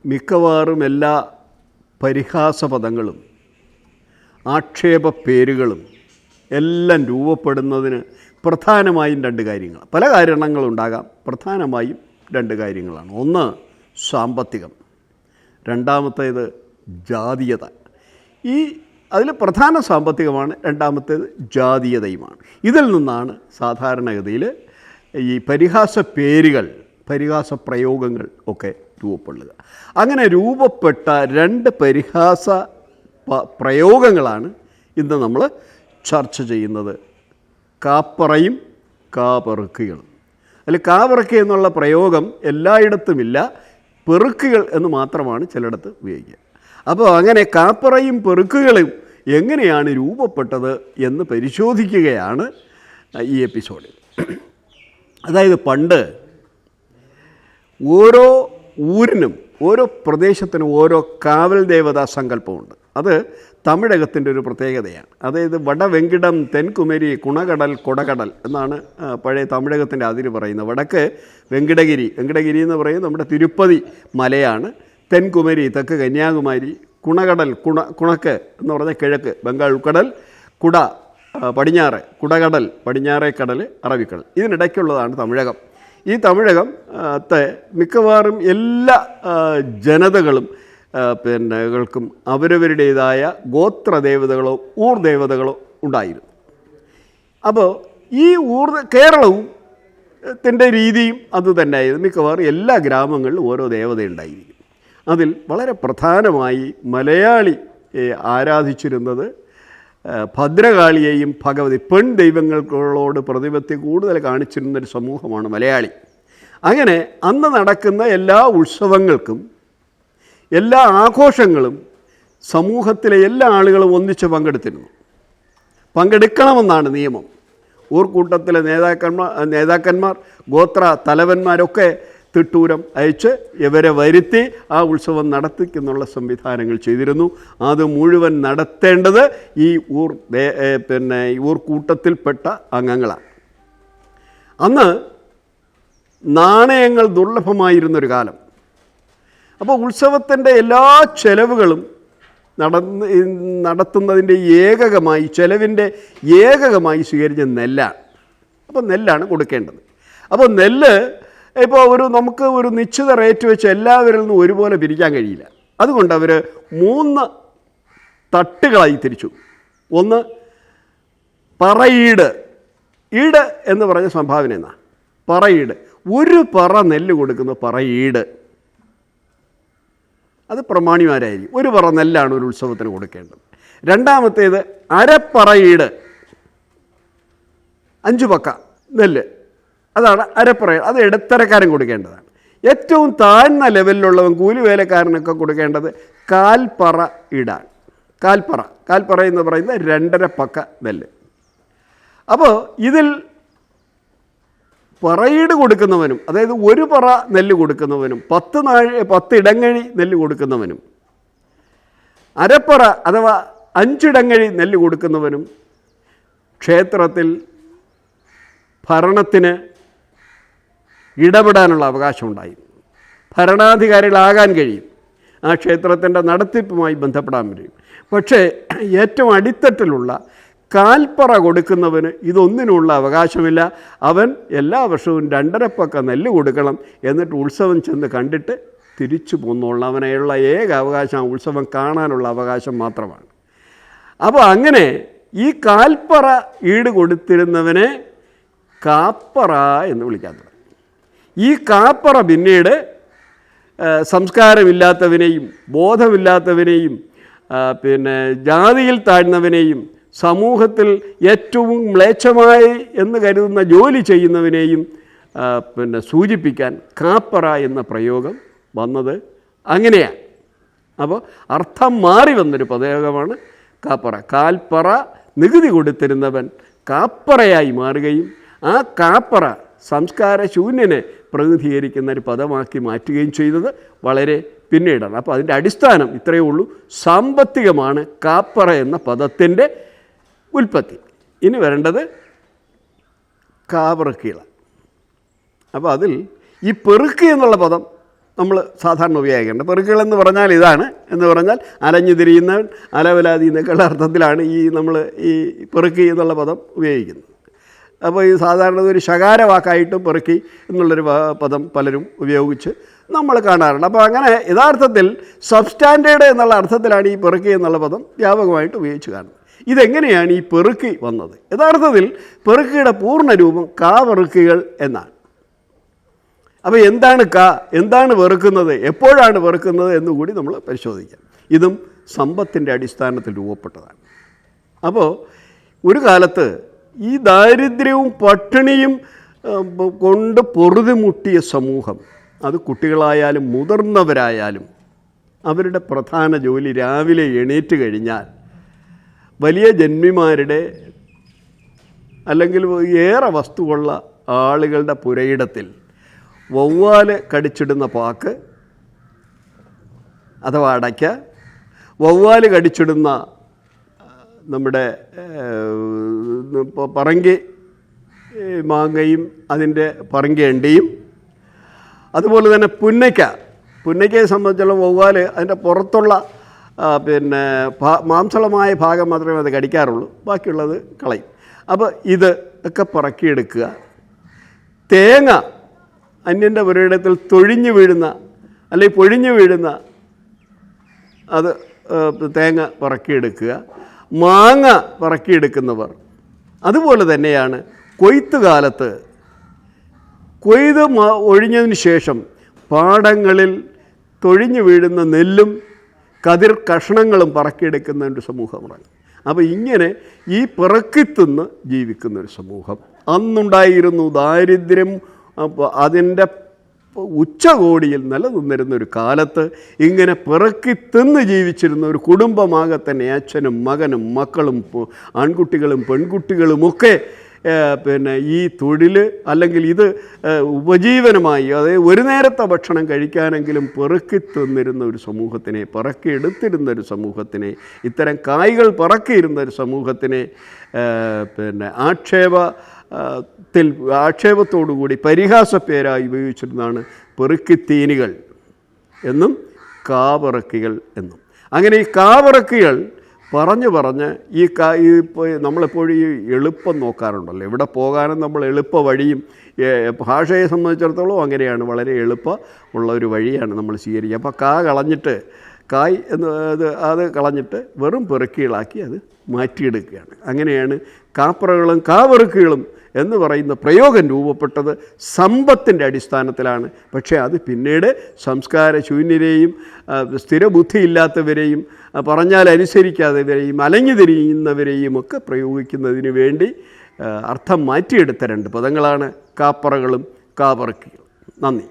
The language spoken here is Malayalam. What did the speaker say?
മിക്കവാറും എല്ലാ പരിഹാസപദങ്ങളും ആക്ഷേപ പേരുകളും എല്ലാം രൂപപ്പെടുന്നതിന് പ്രധാനമായും രണ്ട് കാര്യങ്ങൾ, പല കാരണങ്ങളുണ്ടാകാം, പ്രധാനമായും രണ്ട് കാര്യങ്ങളാണ്. ഒന്ന് സാമ്പത്തികം, രണ്ടാമത്തേത് ജാതീയത. അതിൽ പ്രധാന സാമ്പത്തികമാണ്, രണ്ടാമത്തേത് ജാതീയതയുമാണ്. ഇതിൽ നിന്നാണ് സാധാരണഗതിയിൽ ഈ പരിഹാസ പേരുകൾ, പരിഹാസ പ്രയോഗങ്ങൾ ഒക്കെ രൂപപ്പെടുക. അങ്ങനെ രൂപപ്പെട്ട രണ്ട് പരിഹാസ പ്രയോഗങ്ങളാണ് ഇന്ന് നമ്മൾ ചർച്ച ചെയ്യുന്നത്. കാപ്പറയും കാപെറുക്കികളും. അതിൽ കാപെറുക്കി എന്നുള്ള പ്രയോഗം എല്ലായിടത്തുമില്ല, പെറുക്കുകൾ എന്ന് മാത്രമാണ് ചിലയിടത്ത് ഉപയോഗിക്കുക. അപ്പോൾ അങ്ങനെ കാപ്പറയും പെറുക്കുകളും എങ്ങനെയാണ് രൂപപ്പെട്ടത് എന്ന് പരിശോധിക്കുകയാണ് ഈ എപ്പിസോഡിൽ. അതായത് പണ്ട് ഓരോ ഊരിനും ഓരോ പ്രദേശത്തിനും ഓരോ കാവൽ ദേവതാ സങ്കല്പമുണ്ട്. അത് തമിഴകത്തിൻ്റെ ഒരു പ്രത്യേകതയാണ്. അതായത് വടവെങ്കിടം, തെൻകുമരി, കുണകടൽ, കൊടകടൽ എന്നാണ് പഴയ തമിഴകത്തിൻ്റെ അതിര് പറയുന്നത്. വടക്ക് വെങ്കിടഗിരി, വെങ്കിടഗിരി എന്ന് പറയുന്നത് നമ്മുടെ തിരുപ്പതി മലയാണ്. തെൻകുമരി തെക്ക് കന്യാകുമാരി, കുണകടൽ കുണക്ക് എന്ന് പറഞ്ഞാൽ കിഴക്ക് ബംഗാൾ ഉൾക്കടൽ, കുട പടിഞ്ഞാറ്, കുടകടൽ പടിഞ്ഞാറേ കടൽ, അറബിക്കടൽ. ഇതിനിടയ്ക്കുള്ളതാണ് തമിഴകം. ഈ തമിഴകത്തെ മിക്കവാറും എല്ലാ ജനതകളും ഗൾക്കും അവരവരുടേതായ ഗോത്രദേവതകളോ ഊർദേവതകളോ ഉണ്ടായിരുന്നു. അപ്പോൾ ഈ കേരളവും ത്തിൻ്റെ രീതിയും അതുതന്നെയായിരുന്നു. മിക്കവാറും എല്ലാ ഗ്രാമങ്ങളിലും ഓരോ ദേവതയുണ്ടായിരിക്കും. അതിൽ വളരെ പ്രധാനമായി മലയാളി ആരാധിച്ചിരുന്നത് ഭദ്രകാളിയെയും ഭഗവതി പെൺ ദൈവങ്ങളോട് പ്രതിപത്തി കൂടുതൽ കാണിച്ചിരുന്നൊരു സമൂഹമാണ് മലയാളി. അങ്ങനെ അന്ന് നടക്കുന്ന എല്ലാ ഉത്സവങ്ങൾക്കും എല്ലാ ആഘോഷങ്ങളും സമൂഹത്തിലെ എല്ലാ ആളുകളും ഒന്നിച്ച് പങ്കെടുക്കണമെന്നാണ് നിയമം. ഊർക്കൂട്ടത്തിലെ നേതാക്കന്മാർ ഗോത്ര തലവന്മാരൊക്കെ തിട്ടൂരം അയച്ച് ഇവരെ വരുത്തി ആ ഉത്സവം നടത്തിക്കുന്നുള്ള സംവിധാനങ്ങൾ ചെയ്തിരുന്നു. അത് മുഴുവൻ നടത്തേണ്ടത് ഈ ഊർക്കൂട്ടത്തിൽപ്പെട്ട അംഗങ്ങളാണ്. അന്ന് നാണയങ്ങൾ ദുർലഭമായിരുന്നൊരു കാലം. അപ്പോൾ ഉത്സവത്തിൻ്റെ എല്ലാ ചെലവുകളും നടത്തുന്നതിൻ്റെ ചെലവിൻ്റെ ഏകകമായി സ്വീകരിച്ച നെല്ലാണ്. അപ്പോൾ നെല്ലാണ് കൊടുക്കേണ്ടത്. അപ്പോൾ നെല്ല് ഇപ്പോൾ നമുക്ക് ഒരു നിശ്ചിത റേറ്റ് വെച്ച് എല്ലാവരിൽ നിന്നും ഒരുപോലെ പിരിക്കാൻ കഴിയില്ല. അതുകൊണ്ട് അവർ 3 തട്ടുകളായി തിരിച്ചു. ഒന്ന് പറയീട്. ഈട് എന്ന് പറഞ്ഞ സംഭാവന എന്നാ പറയീട്. ഒരു പറ നെല്ല് കൊടുക്കുന്ന പറയീട്. അത് പ്രമാണിമാരായിരിക്കും. ഒരു പറ നെല്ലാണ് ഒരു ഉത്സവത്തിന് കൊടുക്കേണ്ടത്. രണ്ടാമത്തേത് അരപ്പറയീട്, 5 പക്ക നെല്ല്, അതാണ് അരപ്പറയീട്. അത് ഇടത്തരക്കാരൻ കൊടുക്കേണ്ടതാണ്. ഏറ്റവും താഴ്ന്ന ലെവലിലുള്ളവൻ കൂലിവേലക്കാരനൊക്കെ കൊടുക്കേണ്ടത് കാൽപ്പറ ഈടാണ്. കാൽപ്പറ എന്ന് പറയുന്നത് 2.5 പക്ക നെല്ല്. അപ്പോൾ ഇതിൽ പറയീട് കൊടുക്കുന്നവനും, അതായത് ഒരു പറ നെല്ല് കൊടുക്കുന്നവനും 10 ഇടങ്ങഴി നെല്ല് കൊടുക്കുന്നവനും അരപ്പറ അഥവാ 5 ഇടങ്ങഴി നെല്ല് കൊടുക്കുന്നവനും ക്ഷേത്രത്തിൽ ഭരണത്തിന് ഇടപെടാനുള്ള അവകാശമുണ്ടായി. ഭരണാധികാരികളാകാൻ കഴിയും. ആ ക്ഷേത്രത്തിൻ്റെ നടത്തിപ്പുമായി ബന്ധപ്പെടാൻ കഴിയും. പക്ഷേ ഏറ്റവും അടിത്തട്ടിലുള്ള കാൽപ്പറ കൊടുക്കുന്നവന് ഇതൊന്നിനുള്ള അവകാശമില്ല. അവൻ എല്ലാ വർഷവും 2.5 പക്ക നെല്ല് കൊടുക്കണം. എന്നിട്ട് ഉത്സവം ചെന്ന് കണ്ടിട്ട് തിരിച്ചു പോന്നോളണം. അവനുള്ള ഏക അവകാശം ഉത്സവം കാണാനുള്ള അവകാശം മാത്രമാണ്. അപ്പോൾ അങ്ങനെ ഈ കാൽപ്പറ ഈട് കൊടുത്തിരുന്നവനെ കാപ്പറ എന്ന് വിളിക്കാൻ തുടങ്ങി. ഈ കാപ്പറ പിന്നീട് സംസ്കാരമില്ലാത്തവനെയും ബോധമില്ലാത്തവനെയും ജാതിയിൽ താഴ്ന്നവനെയും സമൂഹത്തിൽ ഏറ്റവും മ്ലേച്ഛമായി എന്ന് കരുതുന്ന ജോലി ചെയ്യുന്നവനെയും സൂചിപ്പിക്കാൻ കാപ്പറ എന്ന പ്രയോഗം വന്നത് അങ്ങനെയാണ്. അപ്പോൾ അർത്ഥം മാറി വന്നൊരു പ്രയോഗമാണ് കാപ്പറ. കാൽപ്പറ നികുതി കൊടുത്തിരുന്നവൻ കാപ്പറയായി മാറുകയും ആ കാപ്പറ സംസ്കാരശൂന്യനെ പ്രതിനിധീകരിക്കുന്ന ഒരു പദമാക്കി മാറ്റുകയും ചെയ്തത് വളരെ പിന്നീടാണ്. അപ്പോൾ അതിൻ്റെ അടിസ്ഥാനം ഇത്രയേ ഉള്ളൂ. സാമ്പത്തികമാണ് കാപ്പറ എന്ന പദത്തിൻ്റെ ഉൽപ്പത്തി. ഇനി വരേണ്ടത് കാപെറുക്കികളാണ്. അപ്പോൾ അതിൽ ഈ പെറുക്കി എന്നുള്ള പദം നമ്മൾ സാധാരണ ഉപയോഗിക്കേണ്ടത്. പെറുക്കുകളെന്ന് പറഞ്ഞാൽ ഇതാണ്, എന്ന് പറഞ്ഞാൽ അലഞ്ഞു തിരിയുന്നവൻ, അലവലാതി എന്നൊക്കെയുള്ള അർത്ഥത്തിലാണ് നമ്മൾ ഈ പെറുക്കി എന്നുള്ള പദം ഉപയോഗിക്കുന്നത്. അപ്പോൾ ഈ സാധാരണ ഒരു ശകാര വാക്കായിട്ടും പെറുക്കി എന്നുള്ളൊരു പദം പലരും ഉപയോഗിച്ച് നമ്മൾ കാണാറുണ്ട്. അപ്പോൾ അങ്ങനെ യഥാർത്ഥത്തിൽ സബ്സ്റ്റാൻഡേർഡ് എന്നുള്ള അർത്ഥത്തിലാണ് ഈ പെറുക്കി എന്നുള്ള പദം വ്യാപകമായിട്ട് ഉപയോഗിച്ച് കാണുന്നത്. ഇതെങ്ങനെയാണ് ഈ പെറുക്കി വന്നത്? യഥാർത്ഥത്തിൽ പെറുക്കിയുടെ പൂർണ്ണ രൂപം കാവെറുക്കികൾ എന്നാണ്. അപ്പോൾ എന്താണ് വെറുക്കുന്നത്, എപ്പോഴാണ് വെറുക്കുന്നത് എന്നുകൂടി നമ്മൾ പരിശോധിക്കാം. ഇതും സമ്പത്തിൻ്റെ അടിസ്ഥാനത്തിൽ രൂപപ്പെട്ടതാണ്. അപ്പോൾ ഒരു കാലത്ത് ഈ ദാരിദ്ര്യവും പട്ടിണിയും കൊണ്ട് പൊറുതിമുട്ടിയ സമൂഹം, അത് കുട്ടികളായാലും മുതിർന്നവരായാലും, അവരുടെ പ്രധാന ജോലി രാവിലെ എണീറ്റ് കഴിഞ്ഞാൽ വലിയ ജന്മിമാരുടെ അല്ലെങ്കിൽ ഏറെ വസ്തുവുള്ള ആളുകളുടെ പുരയിടത്തിൽ വവ്വാല് കടിച്ചിടുന്ന പാക്ക് അഥവാ അടയ്ക്ക, വവ്വാല് കടിച്ചിടുന്ന നമ്മുടെ പറങ്കി മാങ്ങയും അതിൻ്റെ പറങ്കി എണ്ടിയും, അതുപോലെ തന്നെ പുന്നയ്ക്കയെ സംബന്ധിച്ചുള്ള വവ്വാല് അതിൻ്റെ പുറത്തുള്ള പിന്നെ മാംസളമായ ഭാഗം മാത്രമേ അത് കടിക്കാറുള്ളൂ, ബാക്കിയുള്ളത് കളയും. അപ്പോൾ ഇത് ഒക്കെ പറക്കിയെടുക്കുക. തേങ്ങ അന്യൻ്റെ പുരയിടത്തിൽ തൊഴിഞ്ഞു വീഴുന്ന അല്ലെങ്കിൽ പൊഴിഞ്ഞു വീഴുന്ന അത് തേങ്ങ പറക്കിയെടുക്കുക. മാങ്ങ പറക്കിയെടുക്കുന്നവർ അതുപോലെ തന്നെയാണ് കൊയ്ത്ത് കാലത്ത് കൊയ്ത് ഒഴിഞ്ഞതിന് ശേഷം പാടങ്ങളിൽ തൊഴിഞ്ഞു വീഴുന്ന നെല്ലും കതിർ കഷ്ണങ്ങളും പറക്കിയെടുക്കുന്ന ഒരു സമൂഹമാണ്. അപ്പോൾ ഇങ്ങനെ ഈ പിറക്കിത്തിന്ന് ജീവിക്കുന്ന ഒരു സമൂഹം അന്നുണ്ടായിരുന്നു. ദാരിദ്ര്യം അതിൻ്റെ ഉച്ചകോടിയിൽ നിലനിന്നിരുന്ന ഒരു കാലത്ത് ഇങ്ങനെ പിറക്കി തിന്ന് ജീവിച്ചിരുന്ന ഒരു കുടുംബമാകെ തന്നെ അച്ഛനും മകനും മക്കളും ആൺകുട്ടികളും പെൺകുട്ടികളുമൊക്കെ പിന്നെ ഈ തൊഴിൽ അല്ലെങ്കിൽ ഇത് ഉപജീവനമായി, അതായത് ഒരു നേരത്തെ ഭക്ഷണം കഴിക്കാനെങ്കിലും പെറുക്കി തിന്നിരുന്ന ഒരു സമൂഹത്തിനെ, പറക്കിയെടുത്തിരുന്ന ഒരു സമൂഹത്തിനെ, ഇത്തരം കായ്കൾ പറക്കിയിരുന്ന ഒരു സമൂഹത്തിനെ പിന്നെ ആക്ഷേപത്തോടുകൂടി പരിഹാസപ്പേരായി ഉപയോഗിച്ചിരുന്നതാണ് പെറുക്കിത്തീനികൾ എന്നും കാവിറക്കികൾ എന്നും. അങ്ങനെ ഈ കാവിറക്കികൾ പറഞ്ഞ് ഈ നമ്മളെപ്പോഴും ഈ എളുപ്പം നോക്കാറുണ്ടല്ലോ, എവിടെ പോകാനും നമ്മൾ എളുപ്പ വഴിയും, ഭാഷയെ സംബന്ധിച്ചിടത്തോളം അങ്ങനെയാണ്, വളരെ എളുപ്പമുള്ള ഒരു വഴിയാണ് നമ്മൾ സ്വീകരിക്കുക. അപ്പോൾ കായ് അത് കളഞ്ഞിട്ട് വെറും പെറുക്കികളാക്കി അത് മാറ്റിയെടുക്കുകയാണ്. അങ്ങനെയാണ് കാപ്പറകളും കാവെറുക്കുകളും എന്ന് പറയുന്ന പ്രയോഗം രൂപപ്പെട്ടത് സമ്പത്തിൻ്റെ അടിസ്ഥാനത്തിലാണ്. പക്ഷേ അത് പിന്നീട് സംസ്കാരശൂന്യരെയും സ്ഥിരബുദ്ധിയില്ലാത്തവരെയും പറഞ്ഞാൽ അനുസരിക്കാത്തവരെയും അലഞ്ഞു തിരിയുന്നവരെയും ഒക്കെ പ്രയോഗിക്കുന്നതിന് വേണ്ടി അർത്ഥം മാറ്റിയെടുത്ത രണ്ട് പദങ്ങളാണ് കാപ്പറകളും കാവെറുക്കുകളും. നന്ദി.